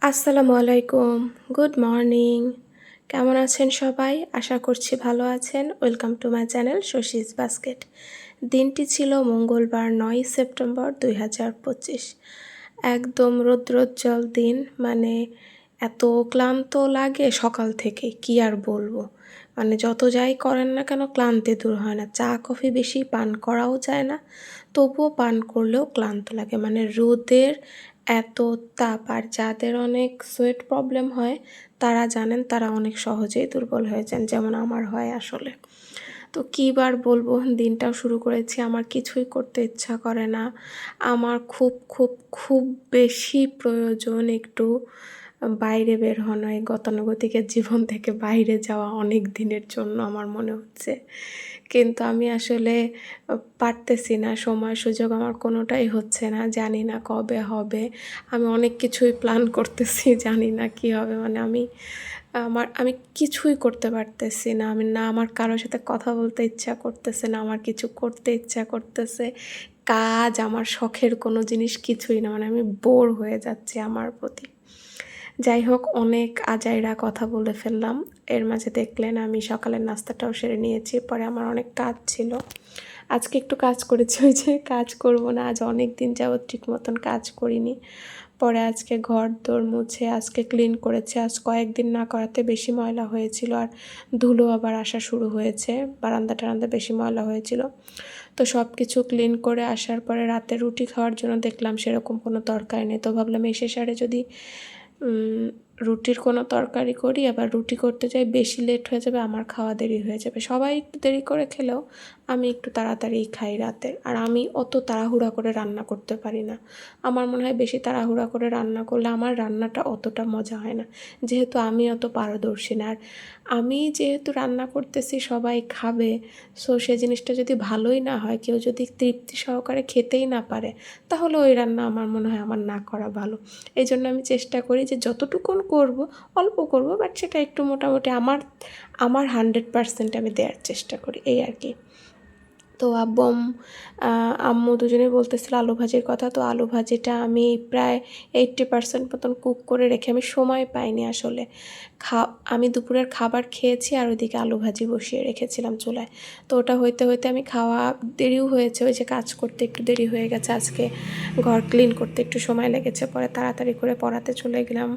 আসসালামু আলাইকুম। Good morning. কেমন আছেন সবাই? আশা করছি ভালো আছেন। Welcome to my channel Shashi's basket. দিনটি ছিল মঙ্গলবার ৯ সেপ্টেম্বর ২০২৫। একদম রৌদ্রোজ্জ্বল দিন, মানে এত ক্লান্ত লাগে সকাল থেকে, কি আর বলবো। মানে যত যাই করেন না কেন ক্লান্তি দূর হয় না। চা কফি বেশি পান করাও যায় না, তবুও পান করলেও ক্লান্ত লাগে। মানে রোদের এত তাপ, আর যাদের অনেক সোয়েট প্রবলেম হয় তারা জানেন, তারা অনেক সহজেই দুর্বল হয়ে যান, যেমন আমার হয় আসলে। তো কী বার বলবো, দিনটাও শুরু করেছি, আমার কিছুই করতে ইচ্ছা করে না। আমার খুব খুব খুব বেশি প্রয়োজন একটু বাইরে বের হওয়া, এই গতানুগতিকের জীবন থেকে বাইরে যাওয়া অনেক দিনের জন্য আমার মনে হচ্ছে। কিন্তু আমি আসলে পারতেছি না, সময় সুযোগ আমার কোনোটাই হচ্ছে না। জানি না কবে হবে। আমি অনেক কিছুই প্ল্যান করতেছি, জানি না কী হবে। মানে আমি কিছুই করতে পারতেছি না। আমার কারোর সাথে কথা বলতে ইচ্ছা করতেছে না, আমার কিছু করতে ইচ্ছা করতেছে। কাজ, আমার শখের কোনো জিনিস কিছুই না। মানে আমি বোর হয়ে যাচ্ছি আমার প্রতি। যাই হোক, অনেক আজাইরা কথা বলে ফেললাম। এর মাঝে দেখলেন আমি সকালের নাস্তাটাও সেরে নিয়েছি। পরে আমার অনেক কাজ ছিল, আজকে একটু কাজ করেছি। ওই যে কাজ করব না, আজ অনেক দিন যাবত ঠিক মতন কাজ করিনি। পরে আজকে ঘর দোর মুছে আজকে ক্লিন করেছে। আজ কয়েকদিন না করাতে বেশি ময়লা হয়েছিল, আর ধুলো আবার আসা শুরু হয়েছে। বারান্দা টারান্দা বেশি ময়লা হয়েছিল। তো সব কিছু ক্লিন করে আসার পরে রাতে রুটি খাওয়ার জন্য দেখলাম সেরকম কোনো তরকারি নেই। তো ভাবলাম এসে সারে যদি রুটির কোনো তরকারি করি, আবার রুটি করতে যাই বেশি লেট হয়ে যাবে, আমার খাওয়া দেরি হয়ে যাবে। সবাই একটু দেরি করে খেলেও আমি একটু তাড়াতাড়ি খাই রাতের। আর আমি অত তাড়াহুড়া করে রান্না করতে পারি না। আমার মনে হয় বেশি তাড়াহুড়া করে রান্না করলে আমার রান্নাটা অতটা মজা হয় না, যেহেতু আমি অত পারদর্শী না। আর আমি যেহেতু রান্না করতেছি সবাই খাবে, সো সে জিনিসটা যদি ভালোই না হয়, কেউ যদি তৃপ্তি সহকারে খেতেই না পারে, তাহলে ওই রান্না আমার মনে হয় আমার না করা ভালো। এই জন্য আমি চেষ্টা করি যে যতটুকুন করব অল্প করব, বাট সেটা একটু মোটামুটি আমার আমার 100% আমি দেওয়ার চেষ্টা করি, এই আর কি। তো আম্মু দুজনেই বলতেছিল আলু ভাজির কথা। তো আলু ভাজিটা আমি প্রায় 80% মতন কুক করে রেখে, আমি সময় পাইনি আসলে। আমি দুপুরের খাবার খেয়েছি আর ওইদিকে আলু ভাজি বসিয়ে রেখেছিলাম চুলায়। তো ওটা হইতে হইতে আমি খাওয়া দেরিও হয়েছে, ওই যে কাজ করতে একটু দেরি হয়ে গেছে। আজকে ঘর ক্লিন করতে একটু সময় লেগেছে। পরে তাড়াতাড়ি করে পড়াতে চলে গেলাম।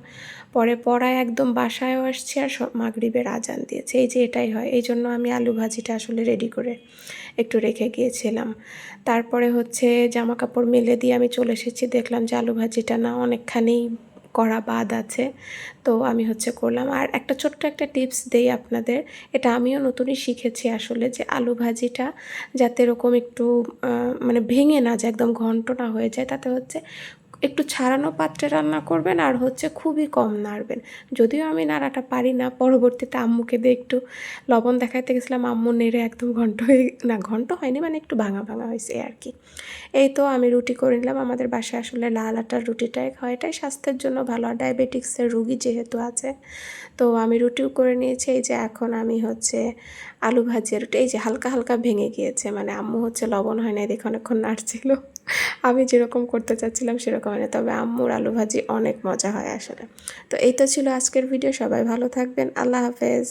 পরে পড়ায় একদম বাসায়ও আসছি, আর মাগরিবের আজান দিয়েছে। এই যে এটাই হয়, এই জন্য আমি আলু ভাজিটা আসলে রেডি করে একটু রেখে গিয়েছিলাম। তারপরে হচ্ছে জামা কাপড় মেলে দিয়ে আমি চলে এসেছি, দেখলাম যে আলু ভাজিটা না অনেকখানি করা বাদ আছে। তো আমি করলাম। আর একটা ছোট্ট একটা টিপস দেই আপনাদের, এটা আমিও নতুনই শিখেছি আসলে, যে আলু ভাজিটা যাতে এরকম একটু মানে ভেঙে না যায়, একদম ঘন্ট না হয়ে যায়, তাতে একটু ছাড়ানো পাত্রে রান্না করবেন, আর খুবই কম নাড়বেন। যদিও আমি নাড়াটা পারি না, পরবর্তীতে আম্মুকে দিয়ে একটু লবণ দেখাইতে গেছিলাম, আম্মু নেড়ে একদম ঘন্ট হয়নি, মানে একটু ভাঙা ভাঙা হয়েছে আর কি। এই তো আমি রুটি করে নিলাম। আমাদের বাসায় আসলে লাল আটার রুটিটাই খাওয়া, এটাই স্বাস্থ্যের জন্য ভালো, আর ডায়াবেটিক্সের রুগী যেহেতু আছে। তো আমি রুটিও করে নিয়েছি। এই যে এখন আমি আলু ভাজি রুটি, এই যে হালকা হালকা ভেঙে গিয়েছে, মানে আম্মু লবণ হয় না দেখে অনেকক্ষণ নাড়ছিল। আমি যেরকম করতে চাচ্ছিলাম সেরকম হয় না, তবে আম্মুর আলু ভাজি অনেক মজা হয় আসলে। তো এই তো ছিল আজকের ভিডিও। সবাই ভালো থাকবেন। আল্লাহ হাফেজ।